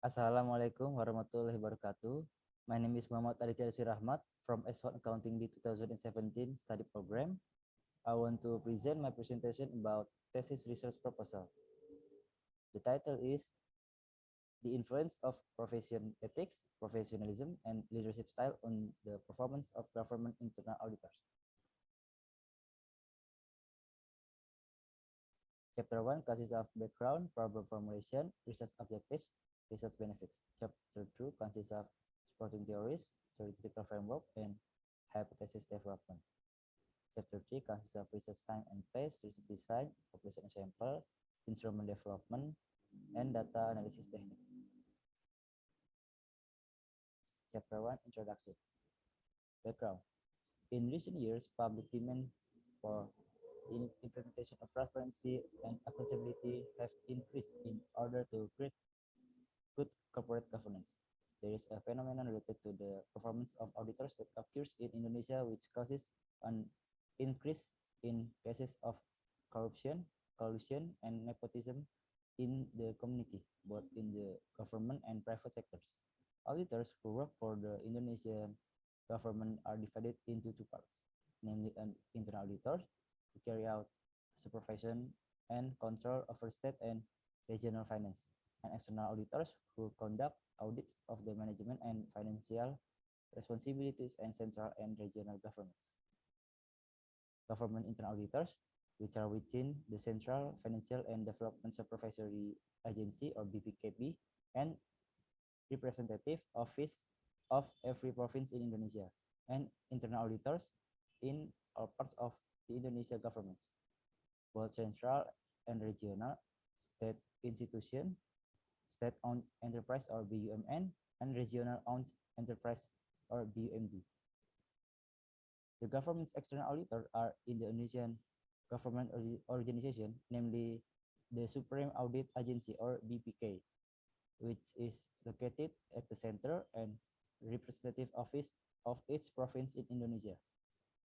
Assalamualaikum warahmatullahi wabarakatuh. My name is Muhammad Aditya Rahmat from S1 Accounting D 2017 study program. I want to present my presentation about thesis research proposal. The title is The Influence of Profession Ethics, Professionalism, and Leadership Style on the Performance of Government Internal Auditors. Chapter 1 consists of background, problem formulation, research objectives, research benefits. Chapter 2 consists of supporting theories, theoretical framework, and hypothesis development. Chapter 3 consists of research time and place, research design, population sample, instrument development, and data analysis technique. Chapter 1 Introduction. Background. In recent years, public demand for implementation of transparency and accountability have increased in order to create good corporate governance. There is a phenomenon related to the performance of auditors that occurs in Indonesia, which causes an increase in cases of corruption, collusion, and nepotism in the community, both in the government and private sectors. Auditors who work for the Indonesian government are divided into two parts, namely an internal auditors who carry out supervision and control over state and regional finance, and external auditors who conduct audits of the management and financial responsibilities and central and regional governments. Government internal auditors, which are within the Central Financial and Development Supervisory Agency or BPKP, and representative office of every province in Indonesia, and internal auditors in all parts of the Indonesia governments, both central and regional, state institution, state-owned enterprise or BUMN, and regional-owned enterprise or BUMD. The government's external auditors are in the Indonesian government organization, namely the Supreme Audit Agency or BPK, which is located at the center and representative office of each province in Indonesia.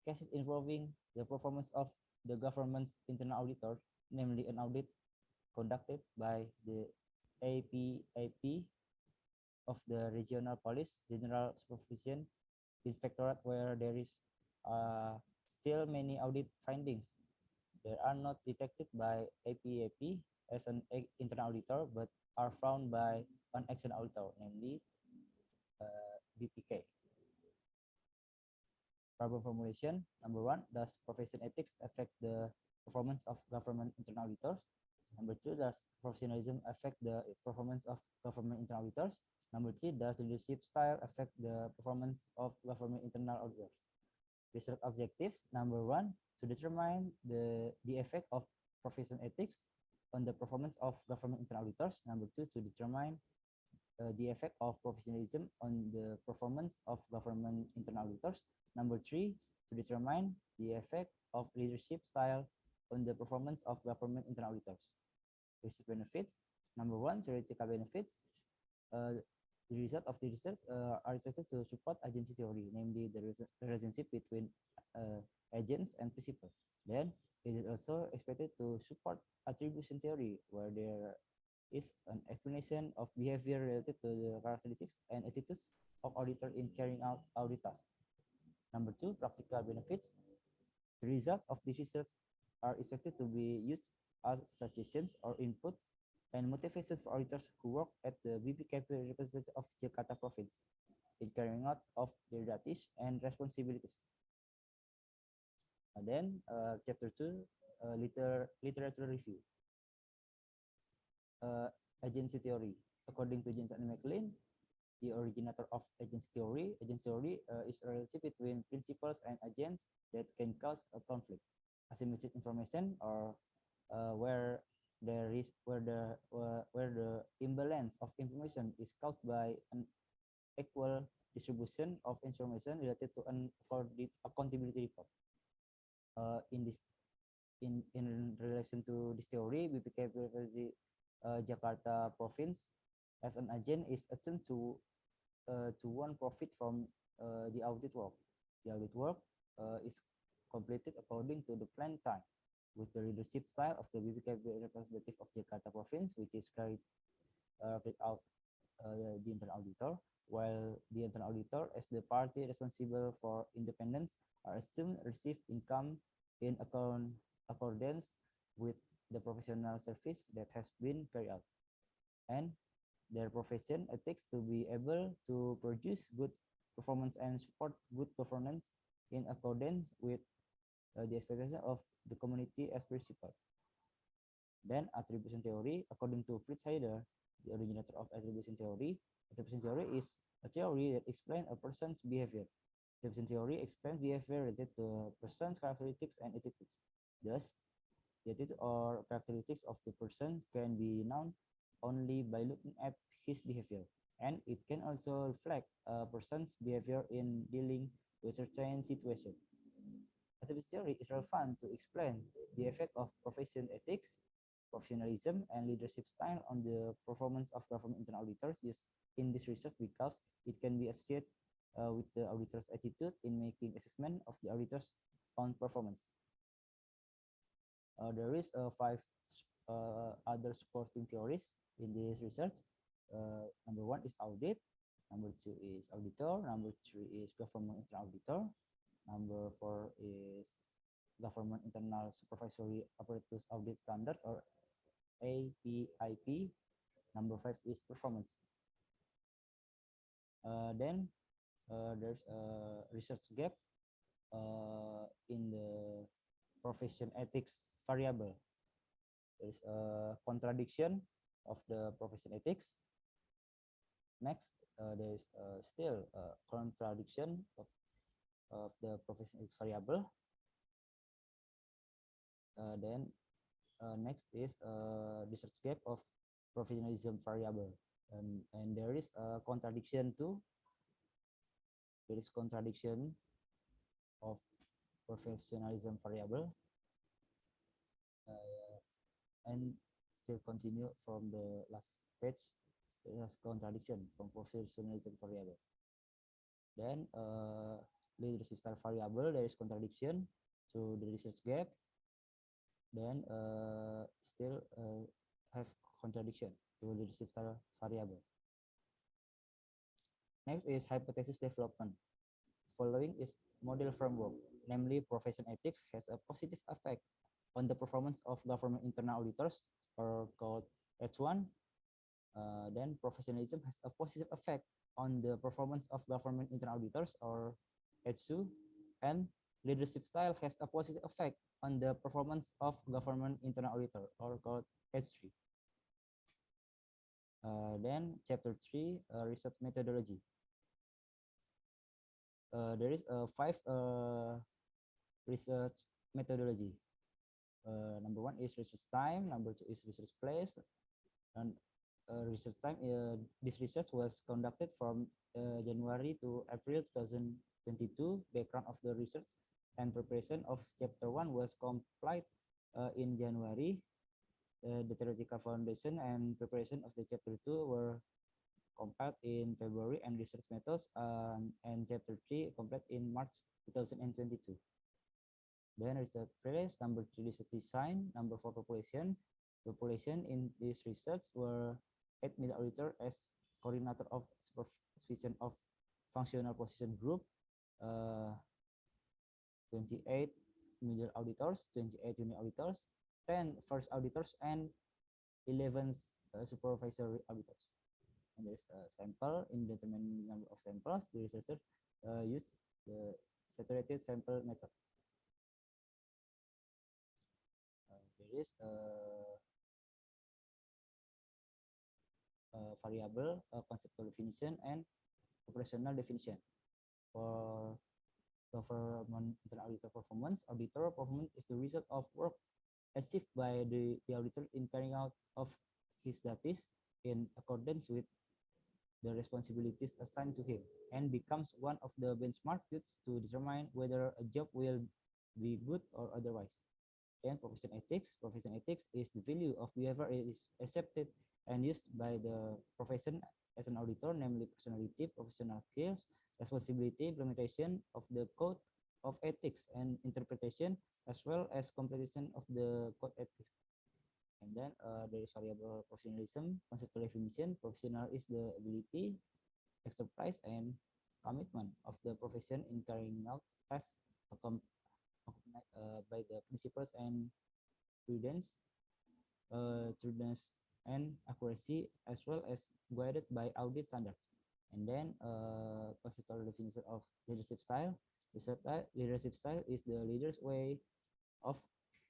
Cases involving the performance of the government's internal auditor, namely an audit conducted by the APAP of the Regional Police General Supervision Inspectorate, where there is still many audit findings that are not detected by APAP as an internal auditor, but are found by an external auditor, namely BPK. Problem formulation. Number 1, does profession ethics affect the performance of government internal auditors? Number 2, does professionalism affect the performance of government internal auditors? Number 3, does leadership style affect the performance of government internal auditors? Research objectives. Number 1, to determine the effect of profession ethics on the performance of government internal auditors. Number 2, to determine the effect of professionalism on the performance of government internal auditors. Number 3, to determine the effect of leadership style on the performance of government internal auditors. Research benefits. Number 1, theoretical benefits. The result of the research are expected to support agency theory, namely the relationship between agents and principal. Then it is also expected to support attribution theory, where there is an explanation of behavior related to the characteristics and attitudes of auditor in carrying out audit tasks. Number 2, practical benefits. The results of this research are expected to be used as suggestions or input and motivation for auditors who work at the BPKP representative of Jakarta province in carrying out of their duties and responsibilities. And then chapter 2, literature review. Agency theory. According to Jensen and McLean, the originator of agency theory is a relationship between principals and agents that can cause a conflict, asymmetric information, or where the imbalance of information is caused by an equal distribution of information related to an accountability report. In relation to this theory, BPKP Jakarta province as an agent is assumed to one profit from the audit work. The audit work is completed according to the planned time, with the leadership style of the BPKP representative of Jakarta province, which is carried out the internal auditor, while the internal auditor, as the party responsible for independence, are assumed receive income in accordance with the professional service that has been carried out, and their profession ethics to be able to produce good performance and support good governance in accordance with the expectation of the community as principle. Then attribution theory, according to Fritz Heider, the originator of attribution theory is a theory that explains a person's behavior. Attribution theory explains behavior related to a person's characteristics and attitudes. Thus, the attitude or characteristics of the person can be known only by looking at his behavior, and it can also reflect a person's behavior in dealing with certain situations. Attribution theory is relevant to explain the effect of profession ethics, professionalism, and leadership style on the performance of government internal auditors used in this research because it can be associated with the auditor's attitude in making assessment of the auditor's own performance. There is five other supporting theories in this research. Number one is audit. Number two is auditor. Number three is government internal auditor. Number four is government internal supervisory apparatus audit standards, or APIP. Number five is performance. Then there's a research gap in the profession ethics variable. There is a contradiction of the profession ethics. Next, there is still a contradiction of the profession ethics variable. Then next is research gap of professionalism variable, and there is a contradiction too. There is contradiction of professionalism variable, and still continue from the last page. There is contradiction from professionalism variable. Then leadership style variable, there is contradiction to the research gap. Then still have contradiction to leadership style variable. Next is hypothesis development. Following is model framework, namely profession ethics has a positive effect on the performance of government internal auditors, or called H1. Then professionalism has a positive effect on the performance of government internal auditors, or H2, and leadership style has a positive effect on the performance of government internal auditor, or called H3. Then chapter 3, research methodology. There is five research methodology. Number one is research time. Number two is research place. And research time, this research was conducted from January to April 2022. Background of the research and preparation of chapter 1 was completed in January. The theoretical foundation and preparation of the chapter 2 were compiled in February, and research methods and chapter 3 complete in March 2022. Then research place, number 3 research design, number 4 population. Population in this research were 8 middle auditor as coordinator of supervision of functional position group, 28 middle auditors, 28 junior auditors, 10 first auditors, and 11 supervisory auditors. And there's a sample. In determining number of samples, the researcher used the saturated sample method. There is a variable, conceptual definition, and operational definition. For government internal auditor performance is the result of work achieved by the auditor in carrying out of his duties in accordance with the responsibilities assigned to him, and becomes one of the benchmark used to determine whether a job will be good or otherwise. And profession ethics is the value of behavior is accepted and used by the profession as an auditor, namely personality, professional skills, responsibility, implementation of the code of ethics, and interpretation, as well as completion of the code ethics. And then there is variable professionalism. Conceptual definition: professional is the ability, expertise, and commitment of the profession in carrying out tasks accompanied by the principles and prudence, truthfulness, and accuracy, as well as guided by audit standards. And then conceptual definition of leadership style. Leadership style is the leader's way of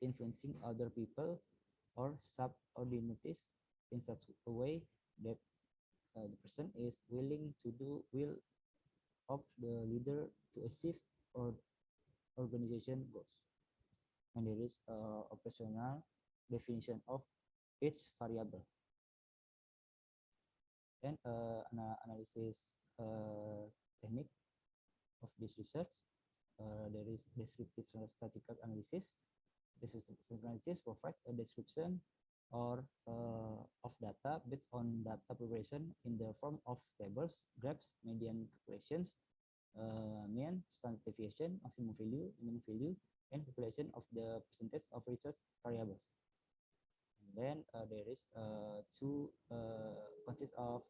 influencing other people or subordinates in such a way that the person is willing to do will of the leader to achieve or organization goals. And there is operational definition of each variable. Then analysis technique of this research. There is descriptive statistical analysis. Descriptive analysis provides a description or of data based on data preparation in the form of tables, graphs, median calculations, mean, standard deviation, maximum value, minimum value, and population of the percentage of research variables. And then there is consists of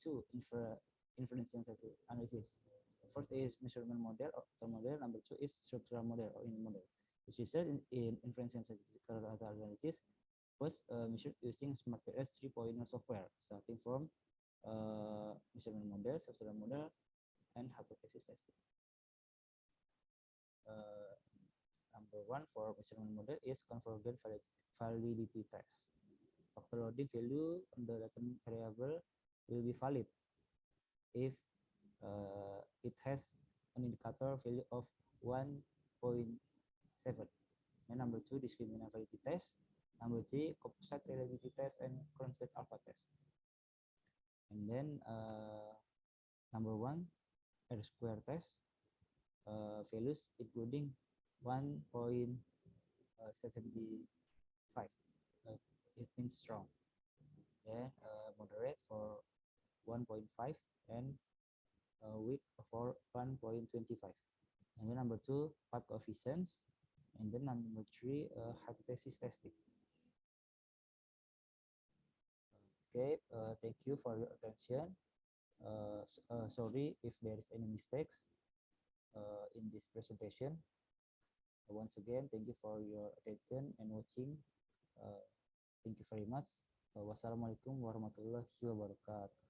two inferential analysis. First is measurement model or model. Number two is structural model or inner model. Which is in inferential statistical analysis was measured using SmartPS 3.0 software, starting from measurement model, structural model, and hypothesis testing. Number one for measurement model is convergent validity test. Factor loading value on the latent variable will be valid if it has an indicator value of 1.7. And number two, discriminant validity test. Number three, composite reliability test and confidence alpha test. And then number one, R-square test. Values including 1.75. It means strong. Then moderate for 1.5 and weak for 1.25. And then number two, path coefficients. And then number three, hypothesis testing. Okay, thank you for your attention. Sorry if there is any mistakes in this presentation. Once again, thank you for your attention and watching. Thank you very much. Wassalamualaikum warahmatullahi wabarakatuh.